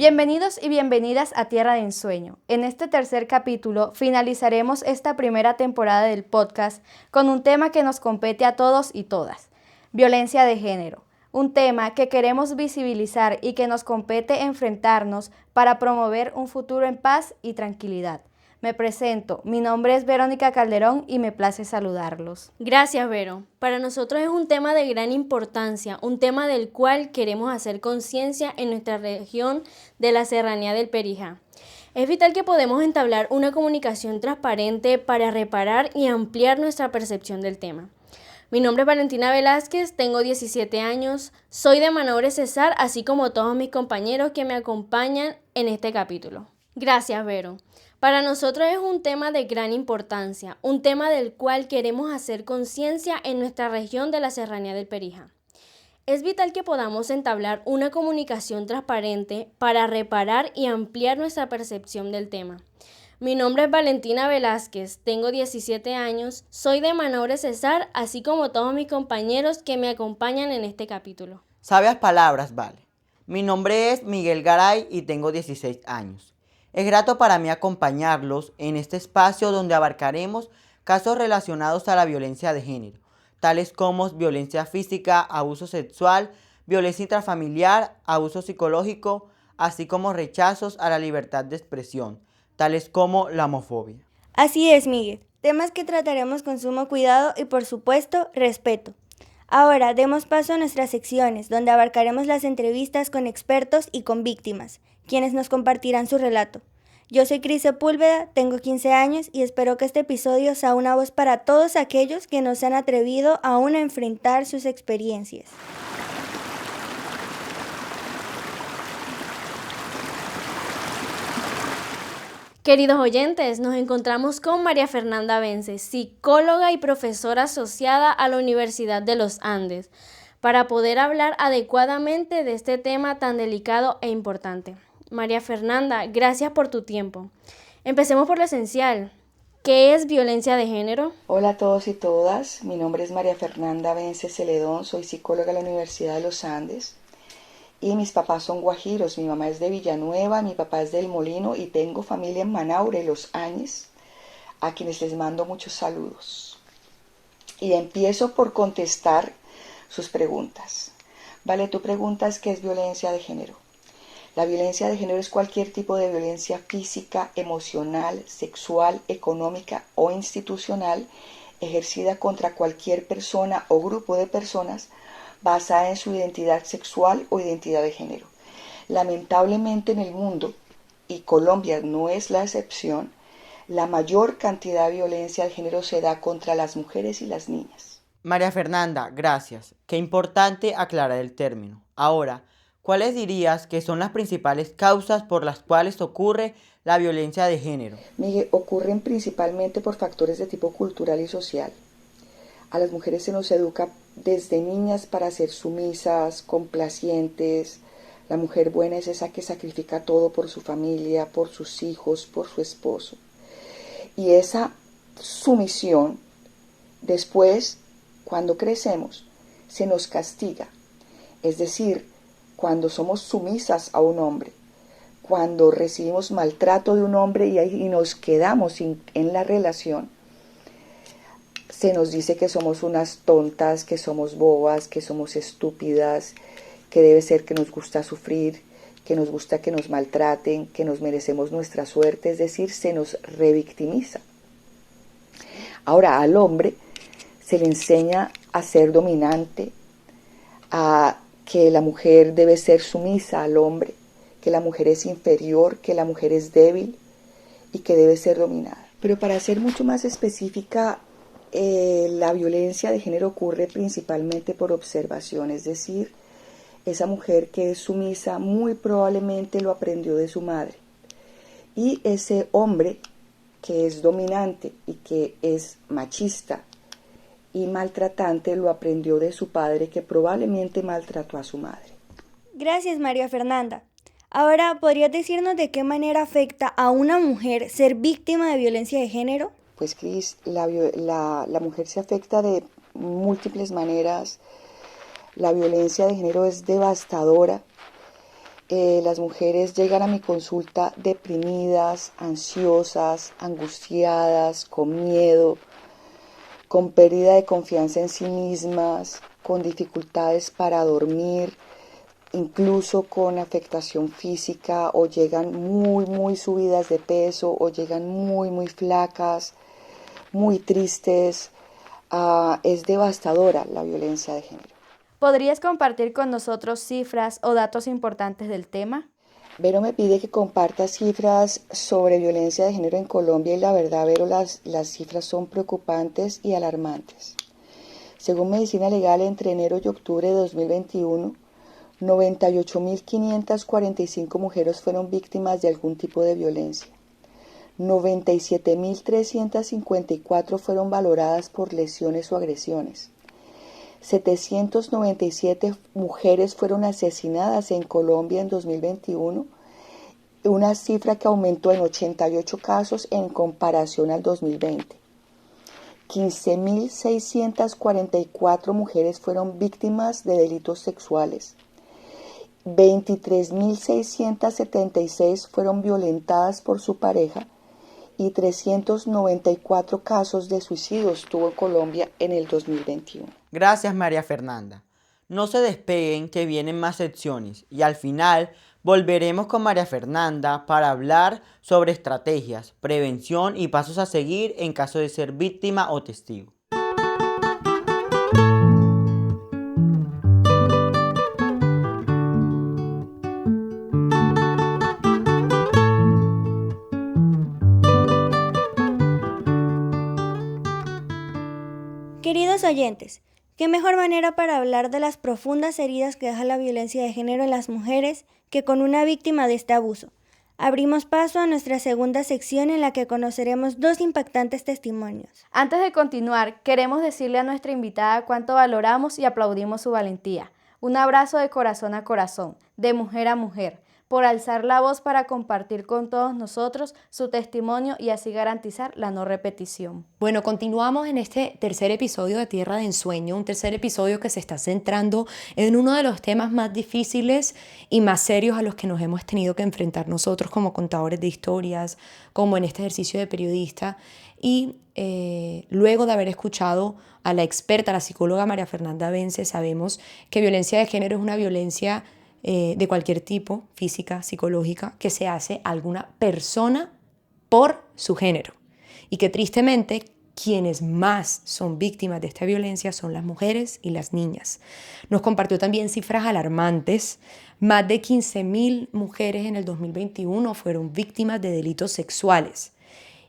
Bienvenidos y bienvenidas a Tierra de Ensueño. En este tercer capítulo finalizaremos esta primera temporada del podcast con un tema que nos compete a todos y todas: violencia de género. Un tema que queremos visibilizar y que nos compete enfrentarnos para promover un futuro en paz y tranquilidad. Me presento, mi nombre es Verónica Calderón y me place saludarlos. Gracias, Vero. Para nosotros es un tema de gran importancia, un tema del cual queremos hacer conciencia en nuestra región de la Serranía del Perijá. Es vital que podamos entablar una comunicación transparente para reparar y ampliar nuestra percepción del tema. Mi nombre es Valentina Velázquez, tengo 17 años, soy de Manobre Cesar, así como todos mis compañeros que me acompañan en este capítulo. Gracias, Vero. Para nosotros es un tema de gran importancia, un tema del cual queremos hacer conciencia en nuestra región de la Serranía del Perijá. Es vital que podamos entablar una comunicación transparente para reparar y ampliar nuestra percepción del tema. Mi nombre es Valentina Velázquez, tengo 17 años, soy de Manobre Cesar, así como todos mis compañeros que me acompañan en este capítulo. Sabias palabras, vale. Mi nombre es Miguel Garay y tengo 16 años. Es grato para mí acompañarlos en este espacio donde abarcaremos casos relacionados a la violencia de género, tales como violencia física, abuso sexual, violencia intrafamiliar, abuso psicológico, así como rechazos a la libertad de expresión, tales como la homofobia. Así es, Miguel. Temas que trataremos con sumo cuidado y, por supuesto, respeto. Ahora, demos paso a nuestras secciones, donde abarcaremos las entrevistas con expertos y con víctimas, quienes nos compartirán su relato. Yo soy Cris Sepúlveda, tengo 15 años y espero que este episodio sea una voz para todos aquellos que no se han atrevido aún a enfrentar sus experiencias. Queridos oyentes, nos encontramos con María Fernanda Vence, psicóloga y profesora asociada a la Universidad de los Andes, para poder hablar adecuadamente de este tema tan delicado e importante. María Fernanda, gracias por tu tiempo. Empecemos por lo esencial. ¿Qué es violencia de género? Hola a todos y todas, mi nombre es María Fernanda Vence Celedón, soy psicóloga de la Universidad de los Andes. Y mis papás son guajiros, mi mamá es de Villanueva, mi papá es del Molino y tengo familia en Manaure, Los Añes, a quienes les mando muchos saludos. Y empiezo por contestar sus preguntas. Vale, tú preguntas qué es violencia de género. La violencia de género es cualquier tipo de violencia física, emocional, sexual, económica o institucional ejercida contra cualquier persona o grupo de personas basada en su identidad sexual o identidad de género. Lamentablemente en el mundo, y Colombia no es la excepción, la mayor cantidad de violencia de género se da contra las mujeres y las niñas. María Fernanda, gracias. Qué importante aclarar el término. Ahora, ¿cuáles dirías que son las principales causas por las cuales ocurre la violencia de género? Miguel, ocurren principalmente por factores de tipo cultural y social. A las mujeres se nos educa desde niñas para ser sumisas, complacientes. La mujer buena es esa que sacrifica todo por su familia, por sus hijos, por su esposo. Y esa sumisión, después, cuando crecemos, se nos castiga. Es decir, cuando somos sumisas a un hombre, cuando recibimos maltrato de un hombre y nos quedamos en la relación, se nos dice que somos unas tontas, que somos bobas, que somos estúpidas, que debe ser que nos gusta sufrir, que nos gusta que nos maltraten, que nos merecemos nuestra suerte, es decir, se nos revictimiza. Ahora, al hombre se le enseña a ser dominante, a que la mujer debe ser sumisa al hombre, que la mujer es inferior, que la mujer es débil y que debe ser dominada. Pero para ser mucho más específica, la violencia de género ocurre principalmente por observación, es decir, esa mujer que es sumisa muy probablemente lo aprendió de su madre. Y ese hombre que es dominante y que es machista y maltratante lo aprendió de su padre, que probablemente maltrató a su madre. Gracias, María Fernanda. Ahora, ¿podrías decirnos de qué manera afecta a una mujer ser víctima de violencia de género? Pues Cris, la mujer se afecta de múltiples maneras. La violencia de género es devastadora las mujeres llegan a mi consulta deprimidas, ansiosas, angustiadas, con miedo, con pérdida de confianza en sí mismas, con dificultades para dormir, incluso con afectación física, o llegan muy subidas de peso, o llegan muy flacas, muy tristes. Es devastadora la violencia de género. ¿Podrías compartir con nosotros cifras o datos importantes del tema? Vero me pide que comparta cifras sobre violencia de género en Colombia y la verdad, Vero, las cifras son preocupantes y alarmantes. Según Medicina Legal, entre enero y octubre de 2021, 98.545 mujeres fueron víctimas de algún tipo de violencia. 97.354 fueron valoradas por lesiones o agresiones. 797 mujeres fueron asesinadas en Colombia en 2021, una cifra que aumentó en 88 casos en comparación al 2020. 15.644 mujeres fueron víctimas de delitos sexuales. 23.676 fueron violentadas por su pareja y 394 casos de suicidios tuvo Colombia en el 2021. Gracias, María Fernanda. No se despeguen, que vienen más secciones y al final volveremos con María Fernanda para hablar sobre estrategias, prevención y pasos a seguir en caso de ser víctima o testigo. Queridos oyentes, ¿qué mejor manera para hablar de las profundas heridas que deja la violencia de género en las mujeres que con una víctima de este abuso? Abrimos paso a nuestra segunda sección en la que conoceremos dos impactantes testimonios. Antes de continuar, queremos decirle a nuestra invitada cuánto valoramos y aplaudimos su valentía. Un abrazo de corazón a corazón, de mujer a mujer, por alzar la voz para compartir con todos nosotros su testimonio y así garantizar la no repetición. Bueno, continuamos en este tercer episodio de Tierra de Ensueño, un tercer episodio que se está centrando en uno de los temas más difíciles y más serios a los que nos hemos tenido que enfrentar nosotros como contadores de historias, como en este ejercicio de periodista. Y luego de haber escuchado a la experta, la psicóloga María Fernanda Bence, sabemos que violencia de género es una violencia de cualquier tipo, física, psicológica, que se hace a alguna persona por su género. Y que tristemente quienes más son víctimas de esta violencia son las mujeres y las niñas. Nos compartió también cifras alarmantes. Más de 15.000 mujeres en el 2021 fueron víctimas de delitos sexuales.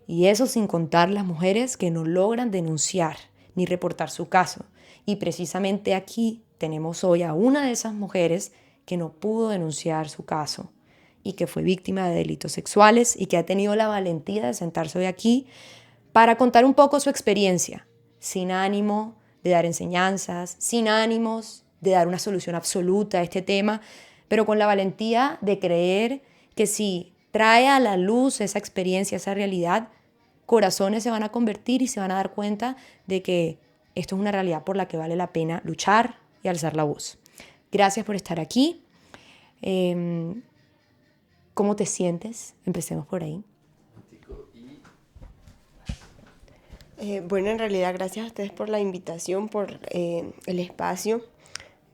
Y eso sin contar las mujeres que no logran denunciar ni reportar su caso. Y precisamente aquí tenemos hoy a una de esas mujeres que no pudo denunciar su caso y que fue víctima de delitos sexuales y que ha tenido la valentía de sentarse hoy aquí para contar un poco su experiencia, sin ánimo de dar enseñanzas, sin ánimos de dar una solución absoluta a este tema, pero con la valentía de creer que si trae a la luz esa experiencia, esa realidad, corazones se van a convertir y se van a dar cuenta de que esto es una realidad por la que vale la pena luchar y alzar la voz. Gracias por estar aquí. ¿Cómo te sientes? Empecemos por ahí. Bueno, en realidad gracias a ustedes por la invitación, por el espacio.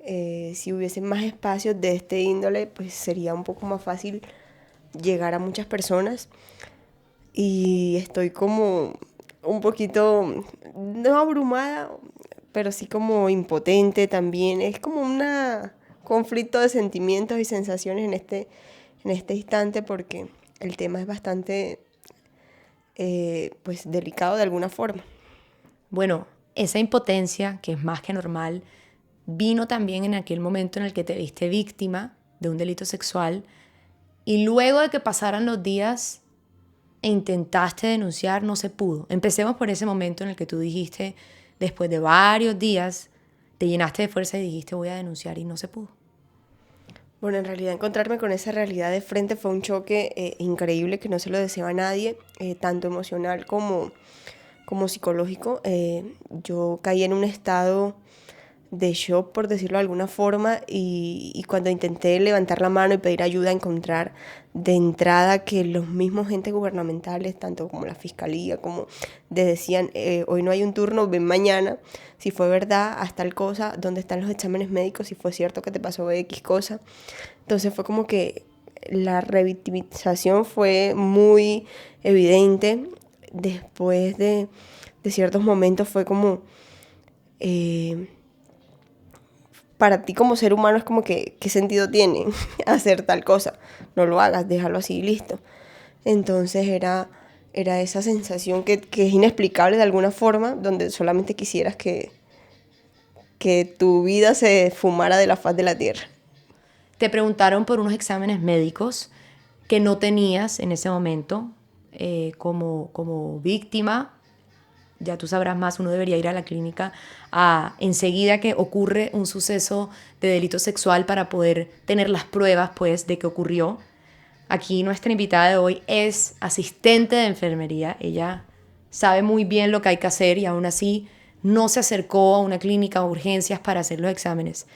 Si hubiese más espacios de este índole, pues sería un poco más fácil llegar a muchas personas. Y estoy como un poquito, no abrumada, pero sí como impotente también. Es como un conflicto de sentimientos y sensaciones en este instante, porque el tema es bastante pues delicado de alguna forma. Bueno, esa impotencia, que es más que normal, vino también en aquel momento en el que te viste víctima de un delito sexual y luego de que pasaran los días e intentaste denunciar, no se pudo. Empecemos por ese momento en el que tú dijiste, después de varios días, te llenaste de fuerza y dijiste voy a denunciar y no se pudo. Bueno, en realidad encontrarme con esa realidad de frente fue un choque increíble que no se lo deseo a nadie, tanto emocional como psicológico. Yo caí en un estado shock, por decirlo de alguna forma, y cuando intenté levantar la mano y pedir ayuda, encontrar de entrada que los mismos entes gubernamentales, tanto como la fiscalía, como decían, hoy no hay un turno, ven mañana, si fue verdad, haz tal cosa, dónde están los exámenes médicos, si fue cierto que te pasó X cosa. Entonces fue como que la revictimización fue muy evidente. Después de ciertos momentos fue como... para ti como ser humano es como que, ¿qué sentido tiene hacer tal cosa? No lo hagas, déjalo así y listo. Entonces era esa sensación que es inexplicable de alguna forma, donde solamente quisieras que tu vida se fumara de la faz de la tierra. Te preguntaron por unos exámenes médicos que no tenías en ese momento como víctima. Ya tú sabrás más, uno debería ir a la clínica enseguida que ocurre un suceso de delito sexual para poder tener las pruebas pues, de que ocurrió. Aquí nuestra invitada de hoy es asistente de enfermería. Ella sabe muy bien lo que hay que hacer y aún así no se acercó a una clínica o urgencias para hacer los exámenes.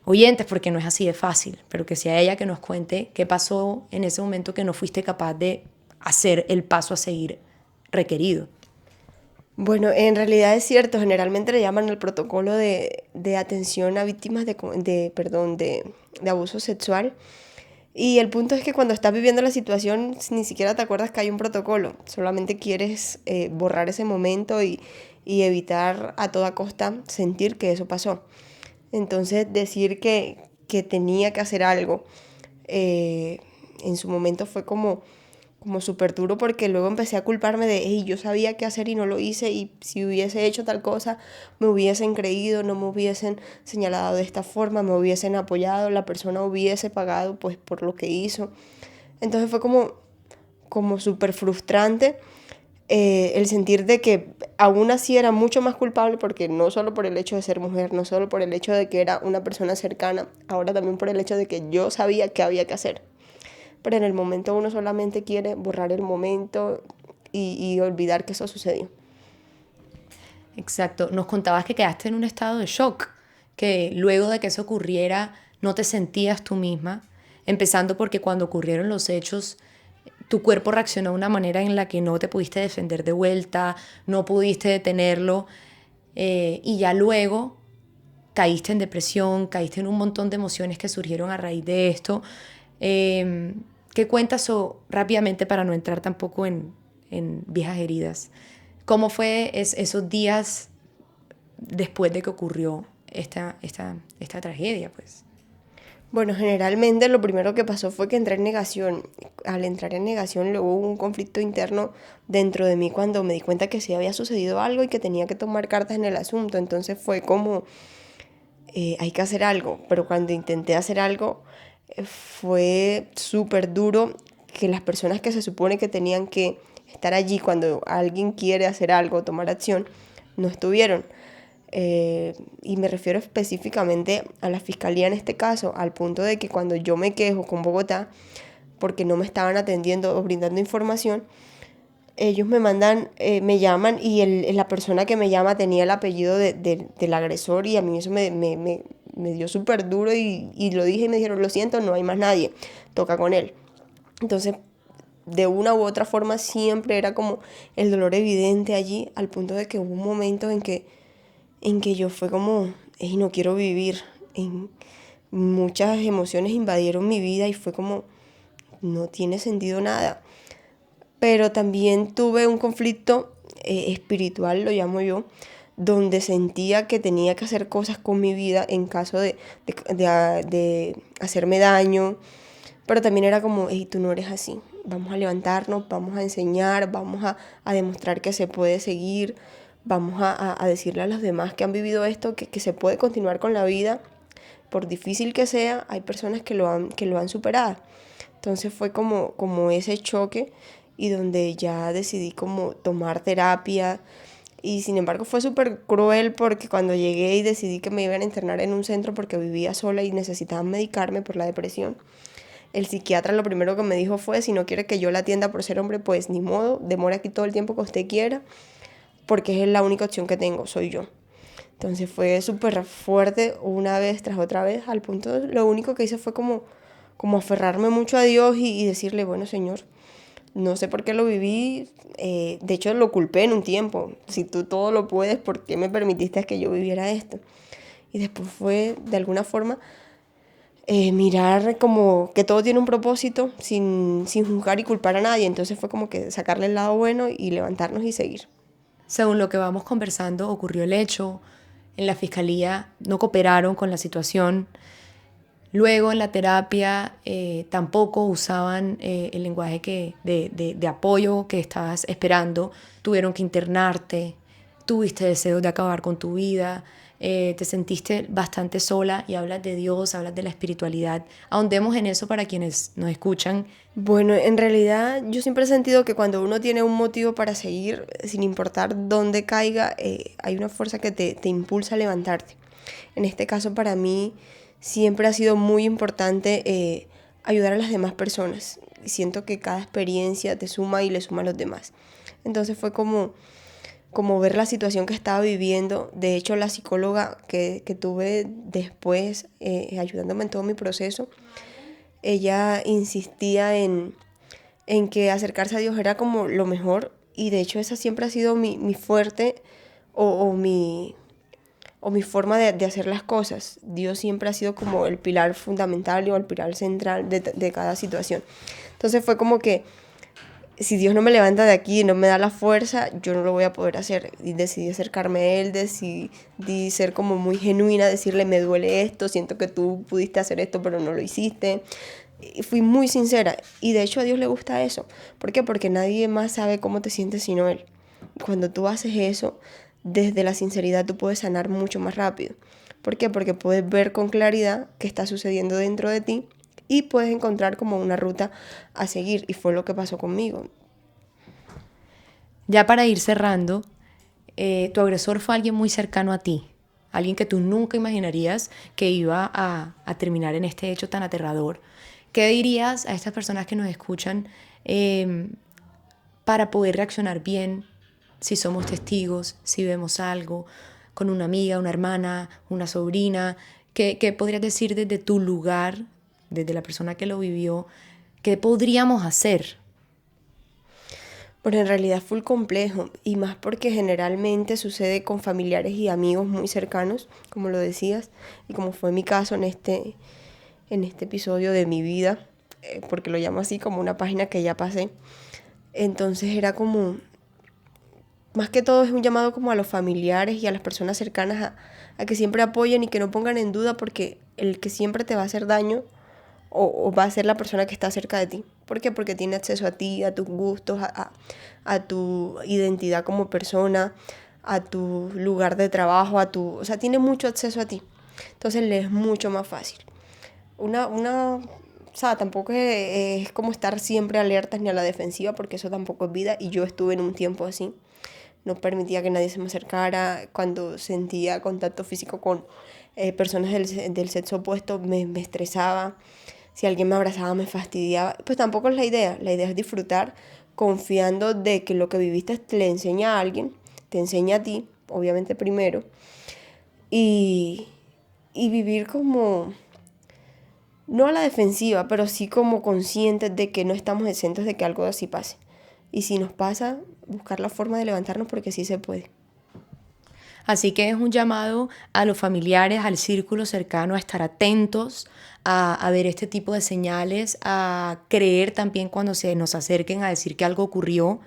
Oyentes, porque no es así de fácil, pero que sea ella que nos cuente qué pasó en ese momento que no fuiste capaz de hacer el paso a seguir requerido. Bueno, en realidad es cierto, generalmente le llaman el protocolo de atención a víctimas de abuso sexual. Y el punto es que cuando estás viviendo la situación ni siquiera te acuerdas que hay un protocolo, solamente quieres borrar ese momento y evitar a toda costa sentir que eso pasó. Entonces decir que tenía que hacer algo en su momento fue como súper duro, porque luego empecé a culparme de, hey, yo sabía qué hacer y no lo hice, y si hubiese hecho tal cosa, me hubiesen creído, no me hubiesen señalado de esta forma, me hubiesen apoyado, la persona hubiese pagado pues por lo que hizo. Entonces fue como súper frustrante el sentir de que aún así era mucho más culpable, porque no solo por el hecho de ser mujer, no solo por el hecho de que era una persona cercana, ahora también por el hecho de que yo sabía qué había que hacer. Pero en el momento uno solamente quiere borrar el momento y olvidar que eso sucedió. Exacto. Nos contabas que quedaste en un estado de shock, que luego de que eso ocurriera no te sentías tú misma, empezando porque cuando ocurrieron los hechos tu cuerpo reaccionó de una manera en la que no te pudiste defender de vuelta, no pudiste detenerlo, y ya luego caíste en depresión, caíste en un montón de emociones que surgieron a raíz de esto. ¿Qué cuentas rápidamente para no entrar tampoco en viejas heridas? ¿Cómo fue esos días después de que ocurrió esta tragedia, pues? Bueno, generalmente lo primero que pasó fue que entré en negación. Al entrar en negación luego hubo un conflicto interno dentro de mí cuando me di cuenta que sí había sucedido algo y que tenía que tomar cartas en el asunto. Entonces fue como, hay que hacer algo. Pero cuando intenté hacer algo, fue súper duro que las personas que se supone que tenían que estar allí cuando alguien quiere hacer algo, tomar acción, no estuvieron. Y me refiero específicamente a la fiscalía en este caso, al punto de que cuando yo me quejo con Bogotá porque no me estaban atendiendo o brindando información, ellos me llaman y la persona que me llama tenía el apellido del agresor, y a mí eso me dio súper duro y lo dije y me dijeron, lo siento, no hay más nadie, toca con él. Entonces, de una u otra forma siempre era como el dolor evidente allí, al punto de que hubo un momento en que yo fue como, no quiero vivir. Muchas emociones invadieron mi vida y fue como, no tiene sentido nada. Pero también tuve un conflicto espiritual, lo llamo yo, donde sentía que tenía que hacer cosas con mi vida en caso de hacerme daño. Pero también era como, tú no eres así, vamos a levantarnos, vamos a enseñar, vamos a demostrar que se puede seguir, vamos a decirle a los demás que han vivido esto que se puede continuar con la vida, por difícil que sea, hay personas que lo han superado. Entonces fue como ese choque, y donde ya decidí como tomar terapia, y sin embargo fue súper cruel porque cuando llegué y decidí que me iban a internar en un centro porque vivía sola y necesitaba medicarme por la depresión, el psiquiatra lo primero que me dijo fue, si no quiere que yo la atienda por ser hombre, pues ni modo, demore aquí todo el tiempo que usted quiera, porque es la única opción que tengo, soy yo. Entonces fue súper fuerte una vez tras otra vez, al punto, lo único que hice fue como aferrarme mucho a Dios y decirle, bueno, Señor, no sé por qué lo viví, de hecho lo culpé en un tiempo, si tú todo lo puedes, ¿por qué me permitiste que yo viviera esto? Y después fue, de alguna forma, mirar como que todo tiene un propósito sin juzgar y culpar a nadie. Entonces fue como que sacarle el lado bueno y levantarnos y seguir. Según lo que vamos conversando, ocurrió el hecho, en la fiscalía no cooperaron con la situación, luego en la terapia tampoco usaban el lenguaje de apoyo que estabas esperando, tuvieron que internarte, tuviste deseos de acabar con tu vida, te sentiste bastante sola y hablas de Dios, hablas de la espiritualidad. Ahondemos en eso para quienes nos escuchan. Bueno, en realidad yo siempre he sentido que cuando uno tiene un motivo para seguir, sin importar dónde caiga, hay una fuerza que te impulsa a levantarte. En este caso para mí siempre ha sido muy importante ayudar a las demás personas. Siento que cada experiencia te suma y le suma a los demás. Entonces fue como ver la situación que estaba viviendo. De hecho, la psicóloga que tuve después, ayudándome en todo mi proceso, ella insistía en que acercarse a Dios era como lo mejor, y de hecho esa siempre ha sido mi fuerte o mi forma de hacer las cosas. Dios siempre ha sido como el pilar fundamental o el pilar central de cada situación. Entonces fue como que si Dios no me levanta de aquí y no me da la fuerza, yo no lo voy a poder hacer. Y decidí acercarme a Él, decidí ser como muy genuina, decirle, me duele esto, siento que tú pudiste hacer esto, pero no lo hiciste. Y fui muy sincera. Y de hecho a Dios le gusta eso. ¿Por qué? Porque nadie más sabe cómo te sientes sino Él. Cuando tú haces eso, desde la sinceridad tú puedes sanar mucho más rápido. ¿Por qué? Porque puedes ver con claridad qué está sucediendo dentro de ti y puedes encontrar como una ruta a seguir, y fue lo que pasó conmigo. Ya para ir cerrando, tu agresor fue alguien muy cercano a ti, alguien que tú nunca imaginarías que iba a terminar en este hecho tan aterrador. ¿Qué dirías a estas personas que nos escuchan para poder reaccionar bien si somos testigos, si vemos algo con una amiga, una hermana, una sobrina? ¿Qué podrías decir desde tu lugar, desde la persona que lo vivió? ¿Qué podríamos hacer? Bueno, en realidad fue full complejo, y más porque generalmente sucede con familiares y amigos muy cercanos, como lo decías, y como fue mi caso en este episodio de mi vida, porque lo llamo así, como una página que ya pasé. Entonces era como, más que todo es un llamado como a los familiares y a las personas cercanas a que siempre apoyen y que no pongan en duda, porque el que siempre te va a hacer daño o va a ser la persona que está cerca de ti. ¿Por qué? Porque tiene acceso a ti, a tus gustos, a tu identidad como persona, a tu lugar de trabajo, o sea, tiene mucho acceso a ti. Entonces le es mucho más fácil. O sea, tampoco es como estar siempre alertas ni a la defensiva, porque eso tampoco es vida, y yo estuve en un tiempo así. No permitía que nadie se me acercara. Cuando sentía contacto físico con personas del sexo opuesto, me estresaba. Si alguien me abrazaba, me fastidiaba. Pues tampoco es la idea. La idea es disfrutar confiando de que lo que viviste le enseña a alguien, te enseña a ti, obviamente primero, y vivir como, no a la defensiva, pero sí como conscientes de que no estamos exentos de que algo así pase. Y si nos pasa, buscar la forma de levantarnos, porque sí se puede. Así que es un llamado a los familiares, al círculo cercano, a estar atentos, a ver este tipo de señales, a creer también cuando se nos acerquen a decir que algo ocurrió.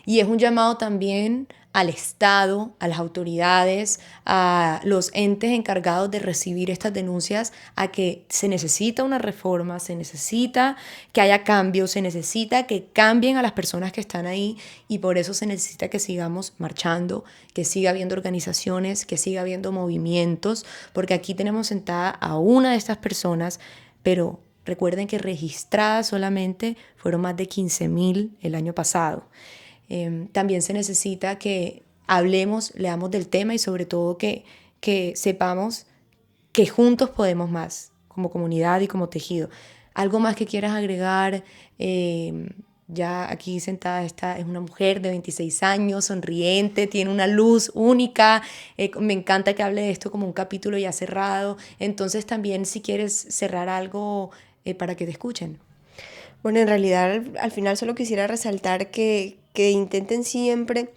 Y es un llamado también al Estado, a las autoridades, a los entes encargados de recibir estas denuncias, a que se necesita una reforma, se necesita que haya cambios, se necesita que cambien a las personas que están ahí, y por eso se necesita que sigamos marchando, que siga habiendo organizaciones, que siga habiendo movimientos, porque aquí tenemos sentada a una de estas personas, pero recuerden que registradas solamente fueron más de 15.000 el año pasado. También se necesita que hablemos, leamos del tema, y sobre todo que sepamos que juntos podemos más, como comunidad y como tejido. ¿Algo más que quieras agregar? Ya aquí sentada está, es una mujer de 26 años, sonriente, tiene una luz única. Me encanta que hable de esto como un capítulo ya cerrado. Entonces también si quieres cerrar algo para que te escuchen. Bueno, en realidad al final solo quisiera resaltar que intenten siempre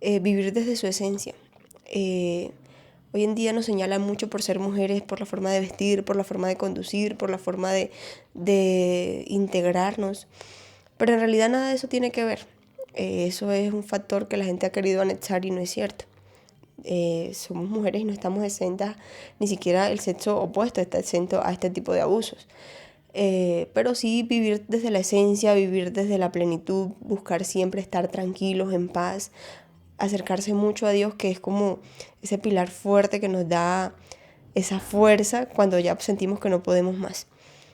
vivir desde su esencia. Hoy en día nos señalan mucho por ser mujeres, por la forma de vestir, por la forma de conducir, por la forma de integrarnos. Pero en realidad nada de eso tiene que ver. Eso es un factor que la gente ha querido anexar y no es cierto. Somos mujeres y no estamos exentas, ni siquiera el sexo opuesto está exento a este tipo de abusos. Pero sí vivir desde la esencia, vivir desde la plenitud, buscar siempre estar tranquilos, en paz, acercarse mucho a Dios, que es como ese pilar fuerte que nos da esa fuerza cuando ya sentimos que no podemos más.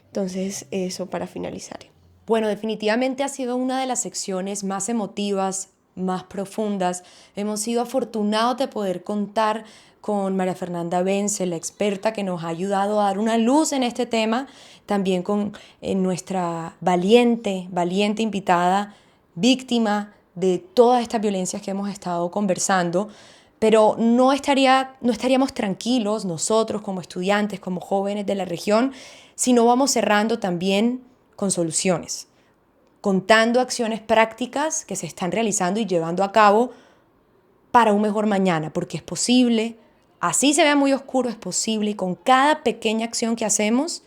Entonces, eso para finalizar. Bueno, definitivamente ha sido una de las secciones más emotivas, más profundas. Hemos sido afortunados de poder contar con María Fernanda Bence, la experta que nos ha ayudado a dar una luz en este tema, también con nuestra valiente invitada, víctima de todas estas violencias que hemos estado conversando, pero no estaríamos tranquilos nosotros como estudiantes, como jóvenes de la región, si no vamos cerrando también con soluciones, contando acciones prácticas que se están realizando y llevando a cabo para un mejor mañana, porque es posible, así se vea muy oscuro, es posible, y con cada pequeña acción que hacemos,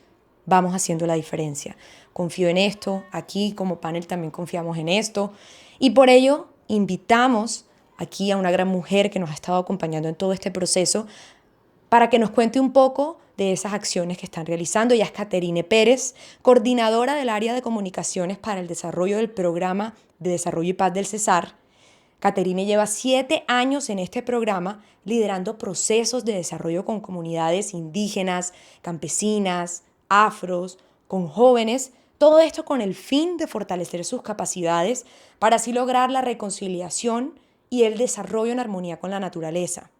vamos haciendo la diferencia. Confío en esto, aquí como panel también confiamos en esto, y por ello invitamos aquí a una gran mujer que nos ha estado acompañando en todo este proceso para que nos cuente un poco de esas acciones que están realizando. Ella es Caterine Pérez, coordinadora del área de comunicaciones para el desarrollo del programa de desarrollo y paz del Cesar. Caterine lleva 7 años en este programa liderando procesos de desarrollo con comunidades indígenas, campesinas, afros, con jóvenes, todo esto con el fin de fortalecer sus capacidades para así lograr la reconciliación y el desarrollo en armonía con la naturaleza.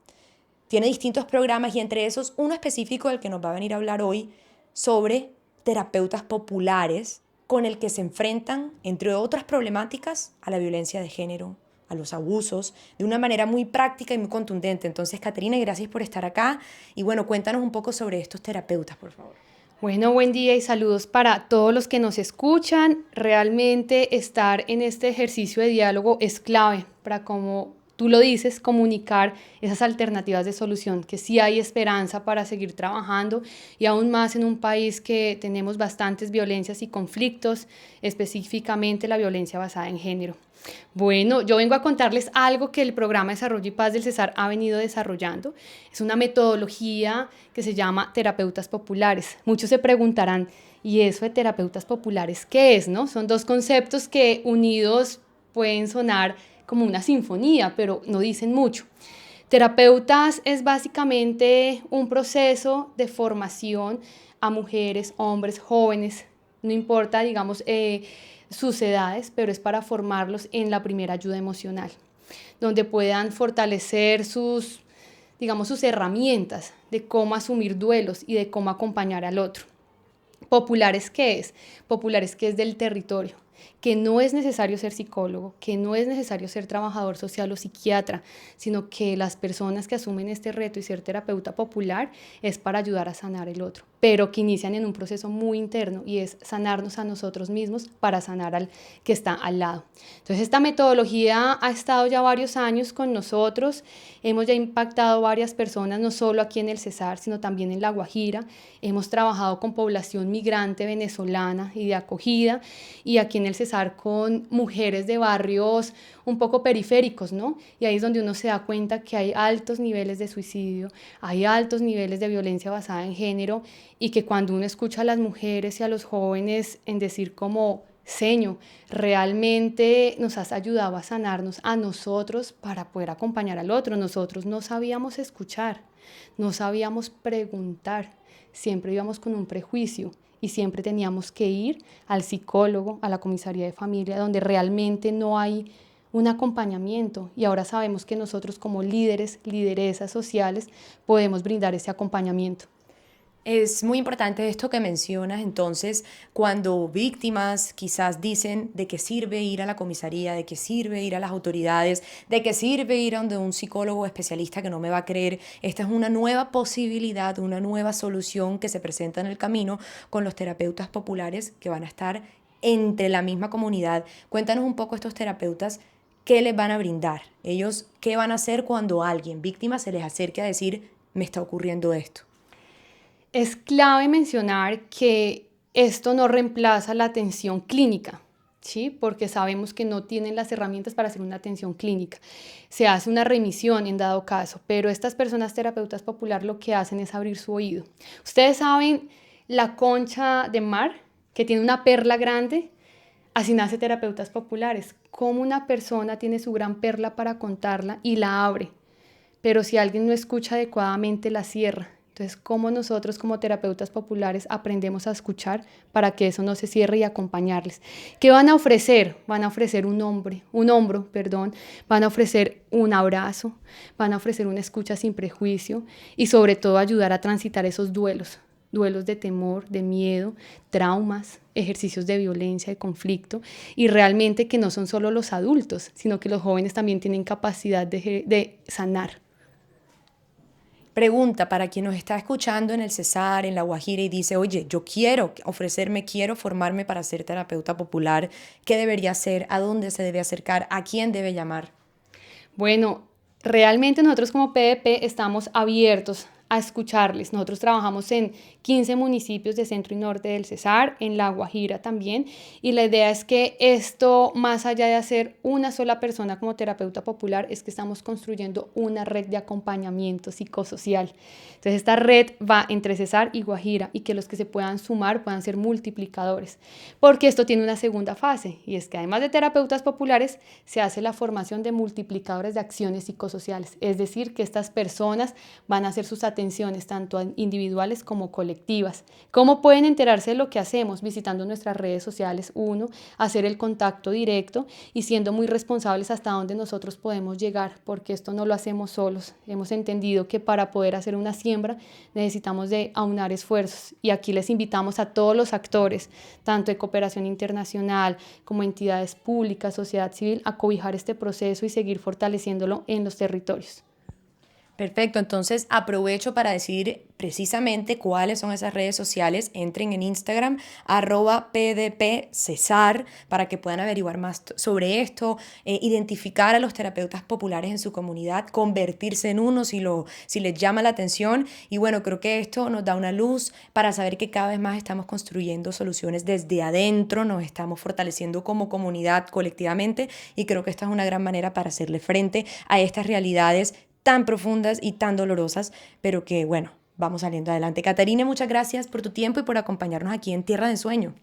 Tiene distintos programas y entre esos uno específico del que nos va a venir a hablar hoy sobre terapeutas populares con el que se enfrentan, entre otras problemáticas, a la violencia de género, a los abusos, de una manera muy práctica y muy contundente. Entonces, Caterine, gracias por estar acá y bueno, cuéntanos un poco sobre estos terapeutas, por favor. Bueno, buen día y saludos para todos los que nos escuchan. Realmente estar en este ejercicio de diálogo es clave para, como tú lo dices, comunicar esas alternativas de solución, que sí hay esperanza para seguir trabajando y aún más en un país que tenemos bastantes violencias y conflictos, específicamente la violencia basada en género. Bueno, yo vengo a contarles algo que el programa Desarrollo y Paz del Cesar ha venido desarrollando. Es una metodología que se llama terapeutas populares. Muchos se preguntarán, ¿y eso de terapeutas populares qué es, no? Son dos conceptos que unidos pueden sonar como una sinfonía, pero no dicen mucho. Terapeutas es básicamente un proceso de formación a mujeres, hombres, jóvenes, no importa, digamos, sus edades, pero es para formarlos en la primera ayuda emocional, donde puedan fortalecer sus herramientas de cómo asumir duelos y de cómo acompañar al otro. Populares, ¿qué es? Populares, que es del territorio, que no es necesario ser psicólogo, que no es necesario ser trabajador social o psiquiatra, sino que las personas que asumen este reto y ser terapeuta popular es para ayudar a sanar el otro, pero que inician en un proceso muy interno y es sanarnos a nosotros mismos para sanar al que está al lado. Entonces esta metodología ha estado ya varios años con nosotros, hemos ya impactado varias personas, no solo aquí en el Cesar, sino también en La Guajira. Hemos trabajado con población migrante venezolana y de acogida, y aquí en el Cesar con mujeres de barrios un poco periféricos, ¿no? Y ahí es donde uno se da cuenta que hay altos niveles de suicidio, hay altos niveles de violencia basada en género, y que cuando uno escucha a las mujeres y a los jóvenes en decir como: Señor, realmente nos has ayudado a sanarnos a nosotros para poder acompañar al otro. Nosotros no sabíamos escuchar, no sabíamos preguntar, siempre íbamos con un prejuicio y siempre teníamos que ir al psicólogo, a la comisaría de familia, donde realmente no hay un acompañamiento, y ahora sabemos que nosotros como líderes, lideresas sociales podemos brindar ese acompañamiento. Es muy importante esto que mencionas, entonces, cuando víctimas quizás dicen de qué sirve ir a la comisaría, de qué sirve ir a las autoridades, de qué sirve ir a donde un psicólogo especialista que no me va a creer. Esta es una nueva posibilidad, una nueva solución que se presenta en el camino con los terapeutas populares que van a estar entre la misma comunidad. Cuéntanos un poco estos terapeutas, ¿qué les van a brindar? Ellos, ¿qué van a hacer cuando alguien, víctima, se les acerque a decir, me está ocurriendo esto? Es clave mencionar que esto no reemplaza la atención clínica, ¿sí? Porque sabemos que no tienen las herramientas para hacer una atención clínica. Se hace una remisión en dado caso, pero estas personas terapeutas popular lo que hacen es abrir su oído. Ustedes saben la concha de mar, que tiene una perla grande, así nace terapeutas populares. Como una persona tiene su gran perla para contarla y la abre, pero si alguien no escucha adecuadamente la cierra. Entonces, ¿cómo nosotros como terapeutas populares aprendemos a escuchar para que eso no se cierre y acompañarles? ¿Qué van a ofrecer? Van a ofrecer un hombro, van a ofrecer un abrazo, van a ofrecer una escucha sin prejuicio y sobre todo ayudar a transitar esos duelos de temor, de miedo, traumas, ejercicios de violencia, de conflicto, y realmente que no son solo los adultos, sino que los jóvenes también tienen capacidad de sanar. Pregunta para quien nos está escuchando en el Cesar, en La Guajira y dice, oye, yo quiero ofrecerme, quiero formarme para ser terapeuta popular, ¿qué debería hacer? ¿A dónde se debe acercar? ¿A quién debe llamar? Bueno, realmente nosotros como PDP estamos abiertos a escucharles. Nosotros trabajamos en 15 municipios de centro y norte del Cesar, en La Guajira también, y la idea es que esto, más allá de hacer una sola persona como terapeuta popular, es que estamos construyendo una red de acompañamiento psicosocial. Entonces esta red va entre Cesar y Guajira y que los que se puedan sumar puedan ser multiplicadores, porque esto tiene una segunda fase y es que además de terapeutas populares se hace la formación de multiplicadores de acciones psicosociales, es decir, que estas personas van a hacer sus atenciones tanto individuales como colectivas. ¿Cómo pueden enterarse de lo que hacemos? Visitando nuestras redes sociales, hacer el contacto directo y siendo muy responsables hasta dónde nosotros podemos llegar, porque esto no lo hacemos solos. Hemos entendido que para poder hacer una siembra necesitamos de aunar esfuerzos y aquí les invitamos a todos los actores, tanto de cooperación internacional como entidades públicas, sociedad civil, a cobijar este proceso y seguir fortaleciéndolo en los territorios. Perfecto, entonces aprovecho para decir precisamente cuáles son esas redes sociales. Entren en Instagram, @pdpcesar, para que puedan averiguar más sobre esto, identificar a los terapeutas populares en su comunidad, convertirse en uno si les llama la atención. Y bueno, creo que esto nos da una luz para saber que cada vez más estamos construyendo soluciones desde adentro, nos estamos fortaleciendo como comunidad colectivamente y creo que esta es una gran manera para hacerle frente a estas realidades tan profundas y tan dolorosas, pero que, bueno, vamos saliendo adelante. Catarina, muchas gracias por tu tiempo y por acompañarnos aquí en Tierra de Ensueño.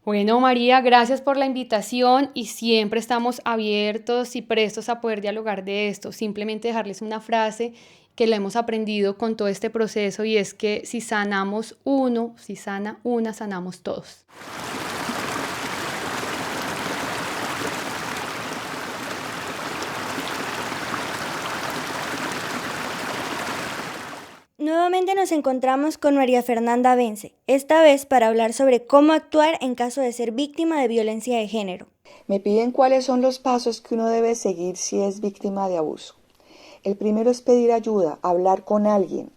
Bueno, María, gracias por la invitación y siempre estamos abiertos y prestos a poder dialogar de esto. Simplemente dejarles una frase que la hemos aprendido con todo este proceso y es que si sanamos uno, si sana una, sanamos todos. Nuevamente nos encontramos con María Fernanda Vence, esta vez para hablar sobre cómo actuar en caso de ser víctima de violencia de género. Me piden cuáles son los pasos que uno debe seguir si es víctima de abuso. El primero es pedir ayuda, hablar con alguien.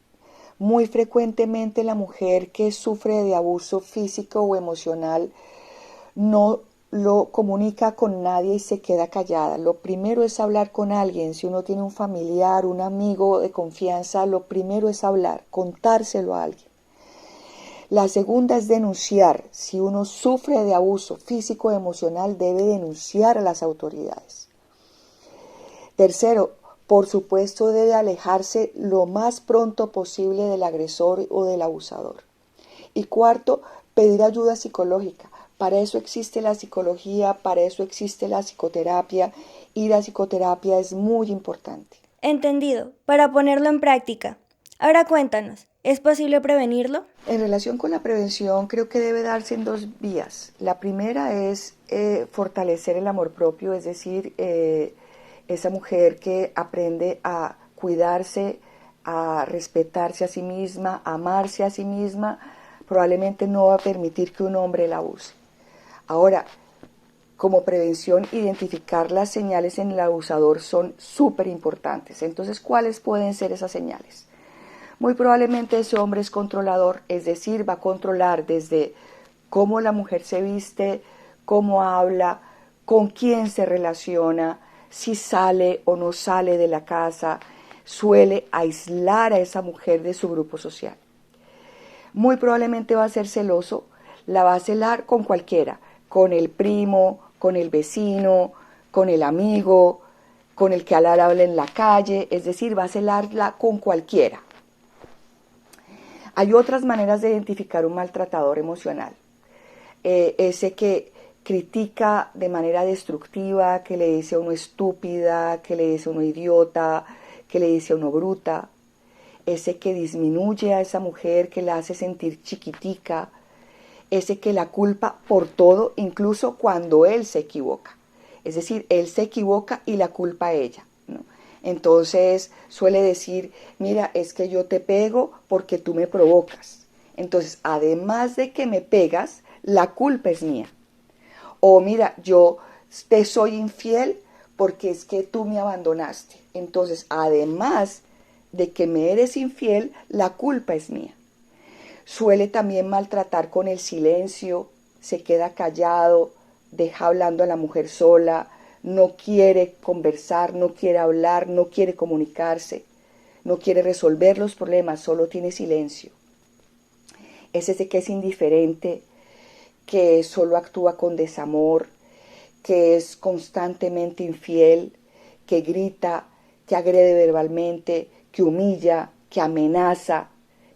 Muy frecuentemente la mujer que sufre de abuso físico o emocional no lo comunica con nadie y se queda callada. Lo primero es hablar con alguien. Si uno tiene un familiar, un amigo de confianza, lo primero es hablar, contárselo a alguien. La segunda es denunciar. Si uno sufre de abuso físico o emocional, debe denunciar a las autoridades. Tercero, por supuesto, debe alejarse lo más pronto posible del agresor o del abusador. Y cuarto, pedir ayuda psicológica. Para eso existe la psicología, para eso existe la psicoterapia y la psicoterapia es muy importante. Entendido, para ponerlo en práctica. Ahora cuéntanos, ¿es posible prevenirlo? En relación con la prevención creo que debe darse en dos vías. La primera es fortalecer el amor propio, es decir, esa mujer que aprende a cuidarse, a respetarse a sí misma, a amarse a sí misma, probablemente no va a permitir que un hombre la use. Ahora, como prevención, identificar las señales en el abusador son súper importantes. Entonces, ¿cuáles pueden ser esas señales? Muy probablemente ese hombre es controlador, es decir, va a controlar desde cómo la mujer se viste, cómo habla, con quién se relaciona, si sale o no sale de la casa, suele aislar a esa mujer de su grupo social. Muy probablemente va a ser celoso, la va a celar con cualquiera, con el primo, con el vecino, con el amigo, con el que habla en la calle, es decir, va a celarla con cualquiera. Hay otras maneras de identificar un maltratador emocional. Ese que critica de manera destructiva, que le dice a uno estúpida, que le dice a uno idiota, que le dice a uno bruta. Ese que disminuye a esa mujer, que la hace sentir chiquitica. Ese que la culpa por todo, incluso cuando él se equivoca. Es decir, él se equivoca y la culpa a ella, ¿no? Entonces suele decir, mira, es que yo te pego porque tú me provocas. Entonces, además de que me pegas, la culpa es mía. O mira, yo te soy infiel porque es que tú me abandonaste. Entonces, además de que me eres infiel, la culpa es mía. Suele también maltratar con el silencio, se queda callado, deja hablando a la mujer sola, no quiere conversar, no quiere hablar, no quiere comunicarse, no quiere resolver los problemas, solo tiene silencio. Es ese que es indiferente, que solo actúa con desamor, que es constantemente infiel, que grita, que agrede verbalmente, que humilla, que amenaza,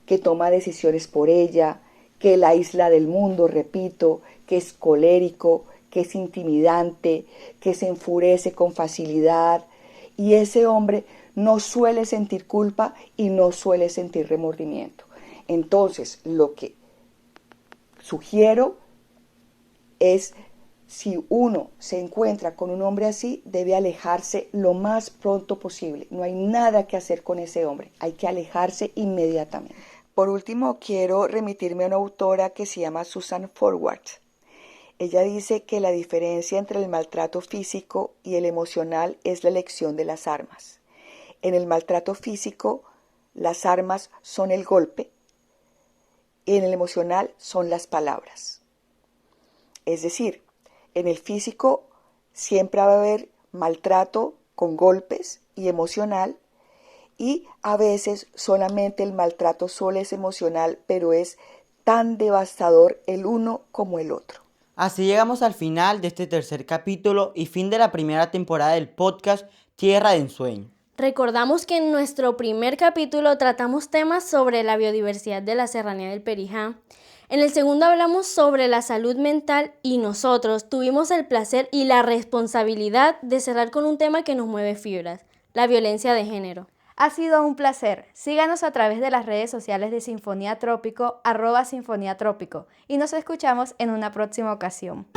que toma decisiones por ella, que la aísla del mundo, repito, que es colérico, que es intimidante, que se enfurece con facilidad. Y ese hombre no suele sentir culpa y no suele sentir remordimiento. Entonces, lo que sugiero es, si uno se encuentra con un hombre así, debe alejarse lo más pronto posible. No hay nada que hacer con ese hombre, hay que alejarse inmediatamente. Por último, quiero remitirme a una autora que se llama Susan Forward. Ella dice que la diferencia entre el maltrato físico y el emocional es la elección de las armas. En el maltrato físico, las armas son el golpe, y en el emocional son las palabras. Es decir, en el físico siempre va a haber maltrato con golpes y emocional, y a veces solamente el maltrato solo es emocional, pero es tan devastador el uno como el otro. Así llegamos al final de este tercer capítulo y fin de la primera temporada del podcast Tierra de Ensueño. Recordamos que en nuestro primer capítulo tratamos temas sobre la biodiversidad de la Serranía del Perijá. En el segundo hablamos sobre la salud mental y nosotros tuvimos el placer y la responsabilidad de cerrar con un tema que nos mueve fibras, la violencia de género. Ha sido un placer. Síganos a través de las redes sociales de Sinfonía Trópico, @Sinfonía Trópico, y nos escuchamos en una próxima ocasión.